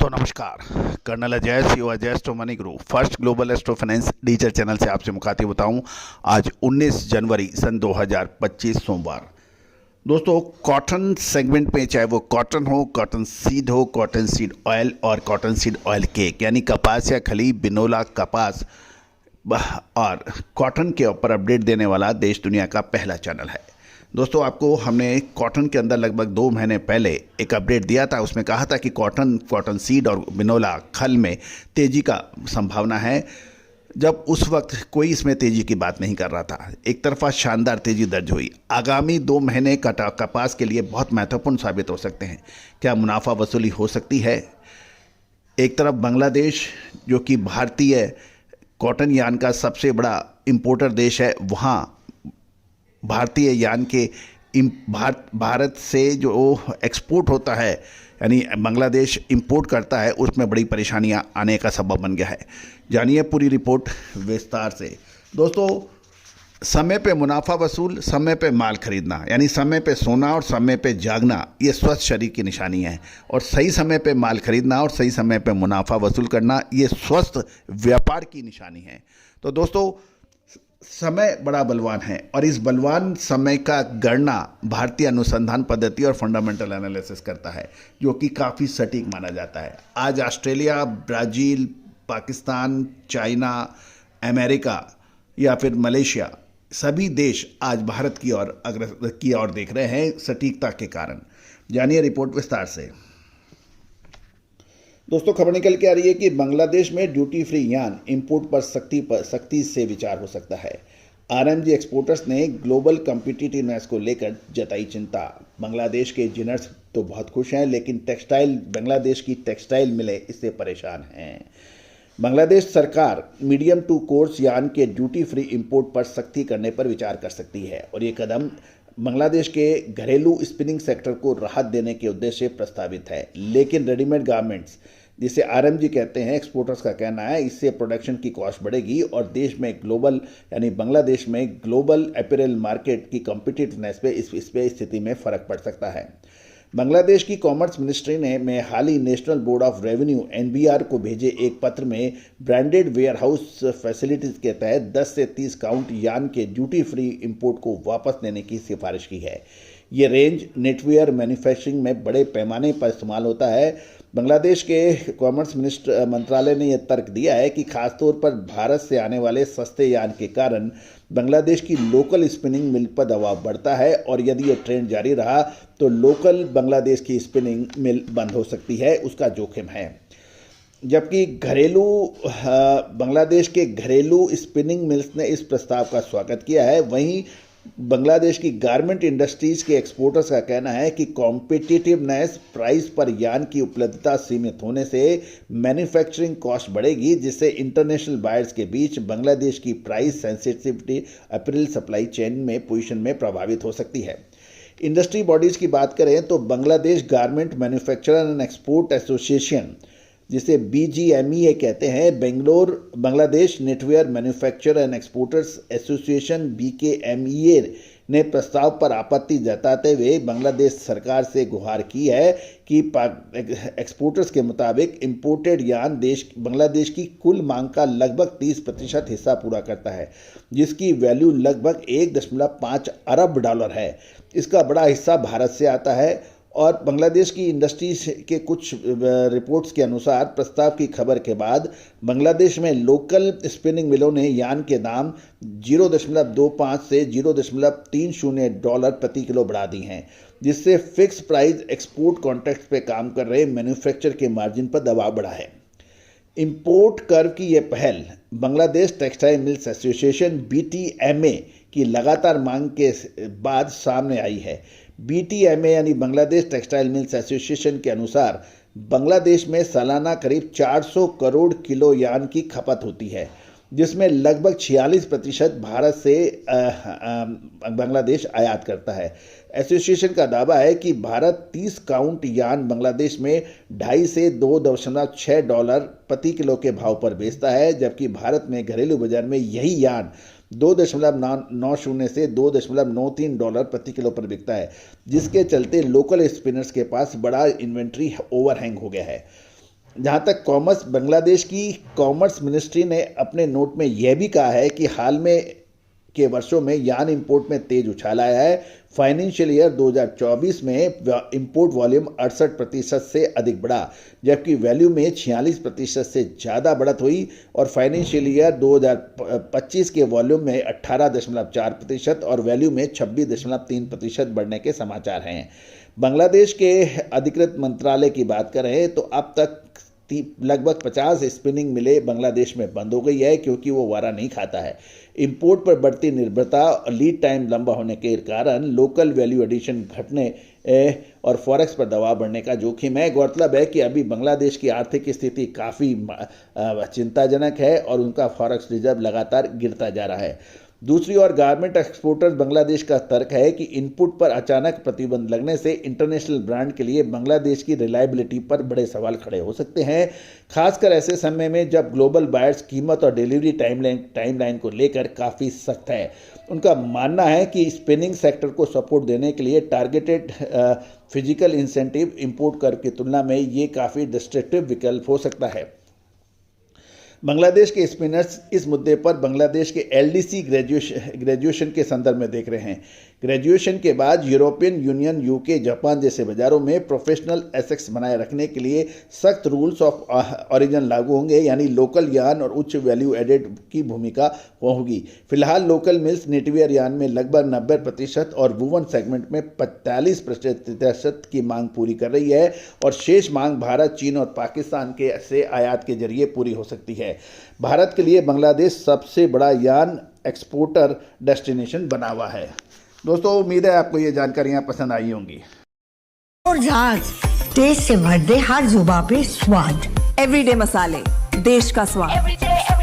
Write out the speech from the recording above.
दोस्तों नमस्कार। कर्नल अजय सी Ajay astro money गुरु first global astro finance digital channel से आपसे मुखातिब होता हूं। आज 19 जनवरी सन 2025 सोमवार। दोस्तों कॉटन सेगमेंट में, चाहे वो कॉटन हो, कॉटन सीड हो, कॉटन सीड ऑयल और कॉटन सीड ऑयल केक, यानी कपास या खली, बिनोला, कपास और कॉटन के ऊपर अपडेट देने वाला देश दुनिया का पहला चैनल है। दोस्तों आपको हमने कॉटन के अंदर लगभग 2 महीने पहले एक अपडेट दिया था। उसमें कहा था कि कॉटन सीड और बिनोला खल में तेज़ी का संभावना है, जब उस वक्त कोई इसमें तेज़ी की बात नहीं कर रहा था। एक तरफा शानदार तेज़ी दर्ज हुई। आगामी 2 महीने कपास के लिए बहुत महत्वपूर्ण साबित हो सकते हैं। क्या मुनाफा वसूली हो सकती है? एक तरफ बांग्लादेश जो कि भारतीय कॉटन यान का सबसे बड़ा इंपोर्टर देश है, वहाँ भारतीय यान के भारत से जो एक्सपोर्ट होता है, यानी बांग्लादेश इंपोर्ट करता है, उसमें बड़ी परेशानियां आने का सबब बन गया है। जानिए पूरी रिपोर्ट विस्तार से। दोस्तों समय पे मुनाफा वसूल, समय पे माल खरीदना, यानी समय पे सोना और समय पे जागना, ये स्वस्थ शरीर की निशानी है। और सही समय पे माल खरीदना और सही समय पे मुनाफा वसूल करना, ये स्वस्थ व्यापार की निशानी है। तो दोस्तों समय बड़ा बलवान है और इस बलवान समय का गणना भारतीय अनुसंधान पद्धति और फंडामेंटल एनालिसिस करता है, जो कि काफ़ी सटीक माना जाता है। आज Australia, Brazil, Pakistan, China, America या फिर मलेशिया, सभी देश आज भारत की ओर देख रहे हैं सटीकता के कारण। जानिए रिपोर्ट विस्तार से। दोस्तों खबर निकल के आ रही है कि बांग्लादेश में ड्यूटी फ्री यान इंपोर्ट पर सख्ती से विचार हो सकता है। आरएमजी एक्सपोर्टर्स ने ग्लोबल कॉम्पिटिटिवनेस को लेकर जताई चिंता। बांग्लादेश के इंजीनियर्स तो बहुत खुश हैं, लेकिन बांग्लादेश की टेक्सटाइल मिलें इससे परेशान हैं। बांग्लादेश सरकार मीडियम टू कोर्स यान के ड्यूटी फ्री इंपोर्ट पर सख्ती करने पर विचार कर सकती है और ये कदम बांग्लादेश के घरेलू स्पिनिंग सेक्टर को राहत देने के उद्देश्य से प्रस्तावित है। लेकिन रेडीमेड गारमेंट्स, जिसे आरएमजी कहते हैं, एक्सपोर्टर्स का कहना है इससे प्रोडक्शन की कॉस्ट बढ़ेगी और देश में बांग्लादेश में ग्लोबल अपैरल मार्केट की कॉम्पिटिटिवनेस पे इस स्थिति में फ़र्क पड़ सकता है। बांग्लादेश की कॉमर्स मिनिस्ट्री ने हाल ही national board of revenue NBR को भेजे एक पत्र में ब्रांडेड वेयरहाउस फैसिलिटीज के तहत 10 से 30 काउंट यान के ड्यूटी फ्री इंपोर्ट को वापस लेने की सिफारिश की है। ये रेंज नेटवेयर मैन्युफैक्चरिंग में बड़े पैमाने पर इस्तेमाल होता है। बांग्लादेश के कॉमर्स मंत्रालय ने यह तर्क दिया है कि खासतौर पर भारत से आने वाले सस्ते यान के कारण बांग्लादेश की लोकल स्पिनिंग मिल पर दबाव बढ़ता है और यदि ये ट्रेंड जारी रहा तो लोकल बांग्लादेश की स्पिनिंग मिल बंद हो सकती है, उसका जोखिम है। जबकि बांग्लादेश के घरेलू स्पिनिंग मिल्स ने इस प्रस्ताव का स्वागत किया है। वहीं बांग्लादेश की गारमेंट इंडस्ट्रीज के एक्सपोर्टर्स का कहना है कि कॉम्पिटिटिवनेस, प्राइस पर यान की उपलब्धता सीमित होने से मैन्युफैक्चरिंग कॉस्ट बढ़ेगी, जिससे इंटरनेशनल बायर्स के बीच बांग्लादेश की price sensitivity apparel supply chain में पोजीशन में प्रभावित हो सकती है। इंडस्ट्री बॉडीज की बात करें तो Bangladesh garment manufacturer and export association, जिसे BGMEA कहते हैं, Bangladesh Netware manufacturer and exporters association BKMEA ने प्रस्ताव पर आपत्ति जताते हुए बांग्लादेश सरकार से गुहार की है कि एक्सपोर्टर्स के मुताबिक इंपोर्टेड यान बांग्लादेश की कुल मांग का लगभग 30% हिस्सा पूरा करता है, जिसकी वैल्यू लगभग $1.5 अरब है। इसका बड़ा हिस्सा भारत से आता है और बांग्लादेश की इंडस्ट्रीज के कुछ रिपोर्ट्स के अनुसार प्रस्ताव की खबर के बाद बांग्लादेश में लोकल स्पिनिंग मिलों ने यान के दाम 0.25 से $0.30 प्रति किलो बढ़ा दी हैं, जिससे फिक्स प्राइस एक्सपोर्ट कॉन्ट्रैक्ट्स पे काम कर रहे मैन्युफैक्चरर के मार्जिन पर दबाव बढ़ा है। इंपोर्ट कर्व की यह पहल Bangladesh textile mills association BTMA की लगातार मांग के बाद सामने आई है। BTMA यानी बांग्लादेश टेक्सटाइल मिल्स एसोसिएशन के अनुसार बांग्लादेश में सालाना करीब 400 करोड़ किलो यान की खपत होती है, जिसमें लगभग 46% भारत से बांग्लादेश आयात करता है। एसोसिएशन का दावा है कि भारत 30 काउंट यान बांग्लादेश में $2.5 से $2.6 प्रति किलो के भाव पर बेचता है, जबकि भारत में घरेलू बाजार में यही यान $2.90 से $2.93 प्रति किलो पर बिकता है, जिसके चलते लोकल स्पिनर्स के पास बड़ा इन्वेंट्री ओवरहैंग हो गया है। जहाँ तक कॉमर्स, बांग्लादेश की कॉमर्स मिनिस्ट्री ने अपने नोट में यह भी कहा है कि हाल में के वर्षों में यार्न इंपोर्ट में तेज उछाल आया है। फाइनेंशियल ईयर 2024 में इंपोर्ट वॉल्यूम 68% से अधिक बढ़ा, जबकि वैल्यू में 46% से ज़्यादा बढ़त हुई और फाइनेंशियल ईयर 2025 के वॉल्यूम में 18.4% और वैल्यू में 26.3% बढ़ने के समाचार हैं। बांग्लादेश के अधिकृत मंत्रालय की बात करें तो अब तक लगभग 50 स्पिनिंग मिलें बांग्लादेश में बंद हो गई है, क्योंकि वो वारा नहीं खाता है। इंपोर्ट पर बढ़ती निर्भरता और लीड टाइम लंबा होने के कारण लोकल वैल्यू एडिशन घटने और फॉरेक्स पर दबाव बढ़ने का जोखिम है। गौरतलब है कि अभी बांग्लादेश की आर्थिक स्थिति काफ़ी चिंताजनक है और उनका फॉरेक्स रिजर्व लगातार गिरता जा रहा है। दूसरी ओर गारमेंट एक्सपोर्टर्स बांग्लादेश का तर्क है कि इनपुट पर अचानक प्रतिबंध लगने से इंटरनेशनल ब्रांड के लिए बांग्लादेश की रिलायबिलिटी पर बड़े सवाल खड़े हो सकते हैं, खासकर ऐसे समय में जब ग्लोबल बायर्स कीमत और डिलीवरी टाइमलाइन को लेकर काफ़ी सख्त है। उनका मानना है कि स्पिनिंग सेक्टर को सपोर्ट देने के लिए टारगेटेड फिजिकल इंसेंटिव इंपोर्ट कर की तुलना में ये काफ़ी डिस्ट्रक्टिव विकल्प हो सकता है। बांग्लादेश के स्पिनर्स इस मुद्दे पर बांग्लादेश के एलडीसी ग्रेजुएशन के संदर्भ में देख रहे हैं। ग्रेजुएशन के बाद यूरोपियन यूनियन, यूके, जापान जैसे बाजारों में प्रोफेशनल एसेट्स बनाए रखने के लिए सख्त रूल्स ऑफ ओरिजिन लागू होंगे, यानी लोकल यार्न और उच्च वैल्यू एडेड की भूमिका होगी। फिलहाल लोकल मिल्स नेटवेयर यार्न में लगभग 90% और वुवन सेगमेंट में 45% की मांग पूरी कर रही है और शेष मांग भारत, चीन और पाकिस्तान के से आयात के जरिए पूरी हो सकती है। भारत के लिए बांग्लादेश सबसे बड़ा यार्न एक्सपोर्टर डेस्टिनेशन बना हुआ है। दोस्तों, उम्मीद है आपको ये जानकारियां पसंद आई होंगी। और राज टेस्ट से भर दे हर जुबान पे स्वाद। एवरीडे मसाले, देश का स्वाद।